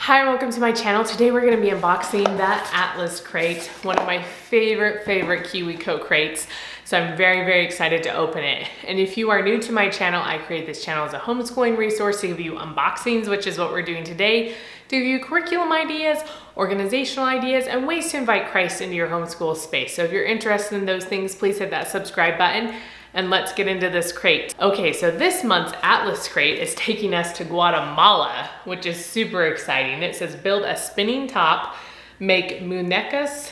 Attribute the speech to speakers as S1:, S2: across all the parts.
S1: Hi, welcome to my channel. Today we're going to be unboxing the Atlas crate, one of my favorite Kiwico crates. So I'm very excited to open it. And if you are new to my channel, I create this channel as a homeschooling resource to give you unboxings, which is what we're doing today, to give you curriculum ideas, organizational ideas, and ways to invite Christ into your homeschool space. So if you're interested in those things, please hit that subscribe button. And let's get into this crate. Okay, so this month's Atlas crate is taking us to Guatemala, which is super exciting. It says build a spinning top, make muñecas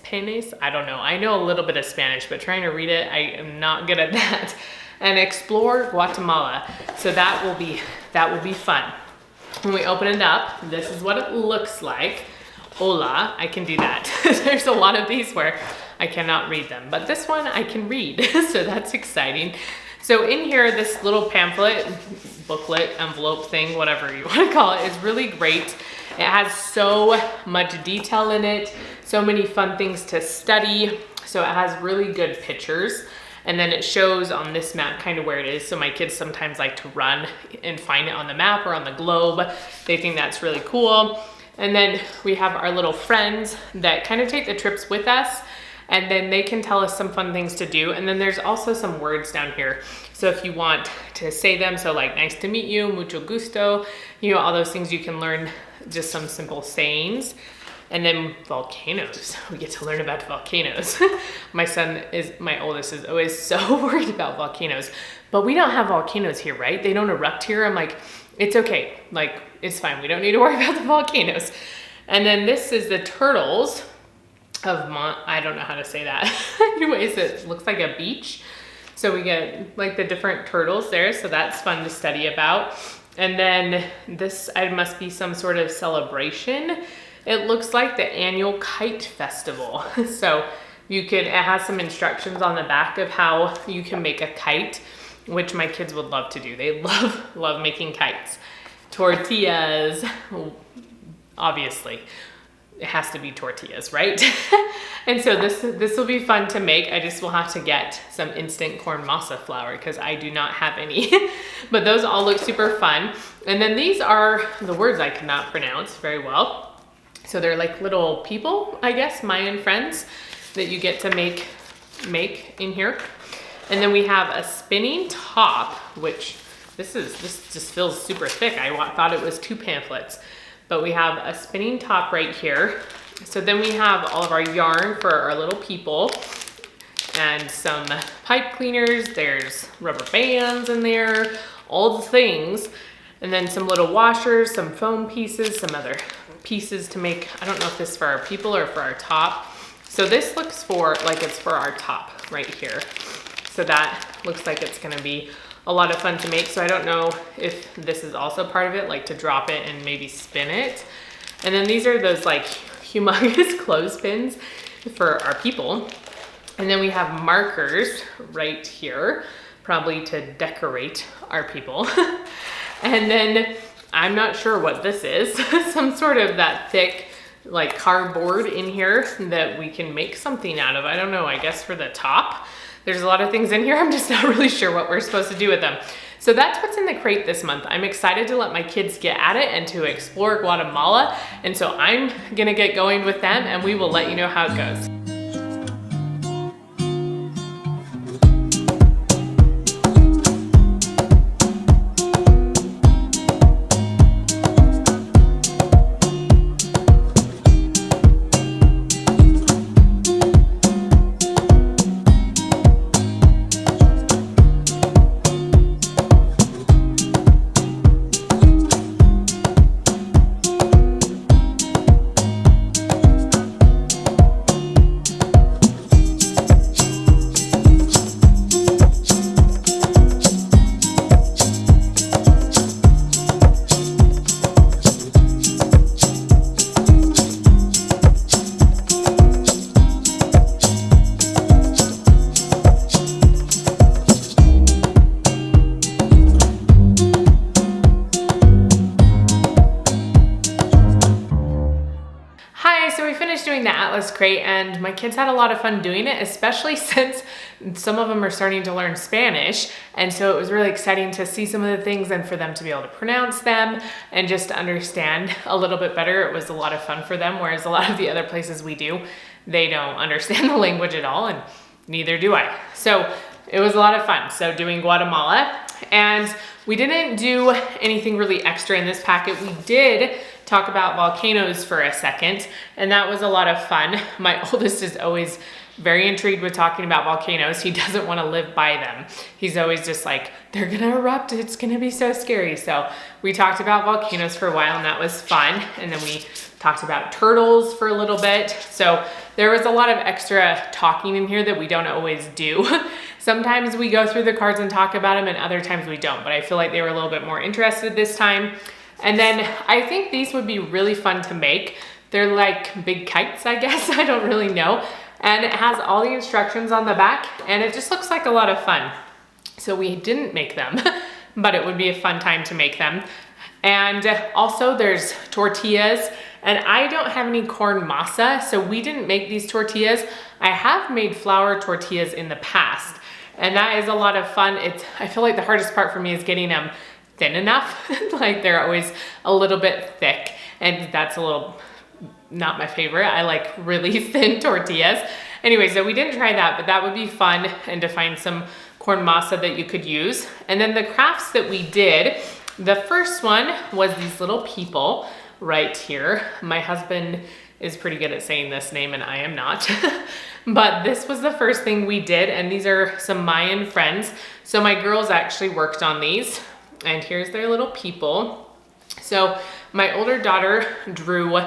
S1: penes, I don't know. I know a little bit of Spanish, but trying to read it, I am not good at that. And explore Guatemala. So that will be fun. When we open it up, this is what it looks like. Hola, I can do that. There's a lot of these where I cannot read them, but this one I can read, so that's exciting. So in here, this little pamphlet, booklet, envelope thing, whatever you want to call it, is really great. It has so much detail in it, so many fun things to study. So it has really good pictures. And then it shows on this map kind of where it is. So my kids sometimes like to run and find it on the map or on the globe. They think that's really cool. And then we have our little friends that kind of take the trips with us, and then they can tell us some fun things to do. And then there's also some words down here. So if you want to say them, so like nice to meet you, mucho gusto, you know, all those things you can learn, just some simple sayings. And then volcanoes, we get to learn about volcanoes. My oldest is always so worried about volcanoes, but we don't have volcanoes here, right? They don't erupt here. I'm like, it's okay, like it's fine. We don't need to worry about the volcanoes. And then this is the turtles of I don't know how to say that. Anyways, it looks like a beach. So we get like the different turtles there. So that's fun to study about. And then this, it must be some sort of celebration. It looks like the annual kite festival. So it has some instructions on the back of how you can make a kite, which my kids would love to do. They love making kites. Tortillas, obviously. It has to be tortillas, right? And so this will be fun to make. I just will have to get some instant corn masa flour because I do not have any. But those all look super fun. And then these are the words I cannot pronounce very well. So they're like little people, I guess, Mayan friends that you get to make in here. And then we have a spinning top, which this just feels super thick. I thought it was 2 pamphlets. But we have a spinning top right here. So then we have all of our yarn for our little people and some pipe cleaners. There's rubber bands in there, all the things. And then some little washers, some foam pieces, some other pieces to make. I don't know if this is for our people or for our top. So this looks like it's for our top right here. So that looks like it's gonna be a lot of fun to make. So I don't know if this is also part of it, like to drop it and maybe spin it. And then these are those like humongous clothespins for our people. And then we have markers right here, probably to decorate our people. And then I'm not sure what this is, some sort of that thick like cardboard in here that we can make something out of. I don't know, I guess for the top. There's a lot of things in here. I'm just not really sure what we're supposed to do with them. So that's what's in the crate this month. I'm excited to let my kids get at it and to explore Guatemala. And so I'm gonna get going with them and we will let you know how it goes. we finished doing the Atlas crate and my kids had a lot of fun doing it, especially since some of them are starting to learn Spanish. And so it was really exciting to see some of the things and for them to be able to pronounce them and just to understand a little bit better. It was a lot of fun for them, whereas a lot of the other places we do, they don't understand the language at all, and neither do I. So it was a lot of fun. So doing Guatemala, and we didn't do anything really extra in this packet. We did talk about volcanoes for a second, and that was a lot of fun. My oldest is always very intrigued with talking about volcanoes. He doesn't want to live by them. He's always just like, they're gonna erupt, it's gonna be so scary. So we talked about volcanoes for a while, and that was fun. And then we talked about turtles for a little bit. So there was a lot of extra talking in here that we don't always do. Sometimes we go through the cards and talk about them, and other times we don't, but I feel like they were a little bit more interested this time. And then I think these would be really fun to make. They're like big kites, I guess. I don't really know. And it has all the instructions on the back, and it just looks like a lot of fun. So we didn't make them, but it would be a fun time to make them. And also there's tortillas, and I don't have any corn masa, so we didn't make these tortillas. I have made flour tortillas in the past, and that is a lot of fun. I feel like the hardest part for me is getting them thin enough. Like they're always a little bit thick, and that's a little not my favorite. I like really thin tortillas. Anyway, so we didn't try that, but that would be fun, and to find some corn masa that you could use. And then the crafts that we did, the first one was these little people right here. My husband is pretty good at saying this name and I am not. But this was the first thing we did, and these are some Mayan friends. So my girls actually worked on these, and here's their little people. So my older daughter drew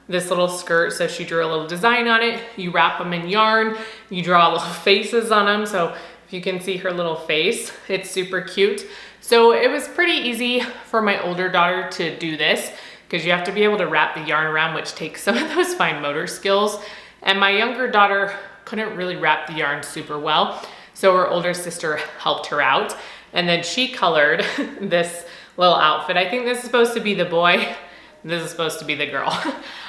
S1: this little skirt, so she drew a little design on it. You wrap them in yarn, you draw little faces on them. So if you can see her little face, it's super cute. So it was pretty easy for my older daughter to do this, because you have to be able to wrap the yarn around, which takes some of those fine motor skills. And my younger daughter couldn't really wrap the yarn super well, so her older sister helped her out. And then she colored this little outfit. I think this is supposed to be the boy, this is supposed to be the girl.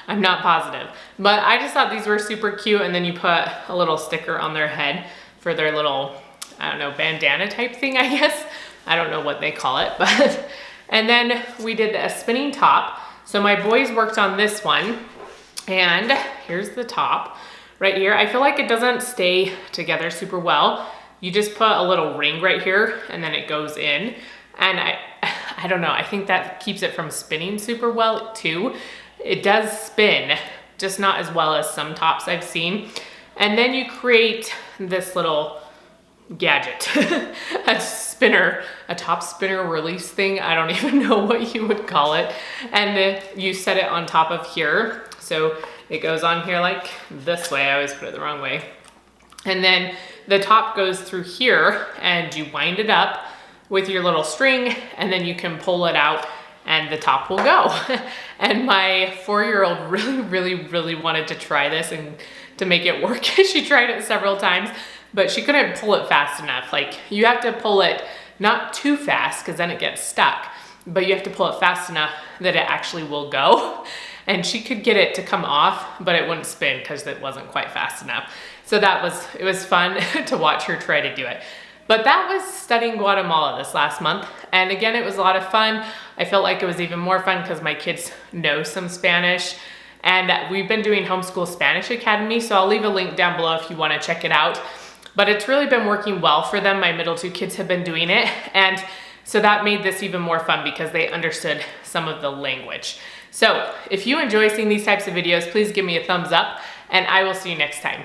S1: I'm not positive, but I just thought these were super cute. And then you put a little sticker on their head for their little, I don't know, bandana type thing, I guess. I don't know what they call it, but, and then we did a spinning top. So my boys worked on this one, and here's the top right here. I feel like it doesn't stay together super well. You just put a little ring right here, and then it goes in. And I don't know, I think that keeps it from spinning super well too. It does spin, just not as well as some tops I've seen. And then you create this little gadget, a spinner, a top spinner release thing. I don't even know what you would call it. And then you set it on top of here. So it goes on here like this way. I always put it the wrong way. And then the top goes through here, and you wind it up with your little string, and then you can pull it out and the top will go. And my 4-year-old really wanted to try this and to make it work. She tried it several times, but she couldn't pull it fast enough. Like, you have to pull it not too fast, because then it gets stuck, but you have to pull it fast enough that it actually will go. And she could get it to come off, but it wouldn't spin because it wasn't quite fast enough. So it was fun to watch her try to do it. But that was studying Guatemala this last month. And again, it was a lot of fun. I felt like it was even more fun because my kids know some Spanish. And we've been doing Homeschool Spanish Academy, so I'll leave a link down below if you want to check it out. But it's really been working well for them. My middle 2 kids have been doing it. And so that made this even more fun because they understood some of the language. So if you enjoy seeing these types of videos, please give me a thumbs up, and I will see you next time.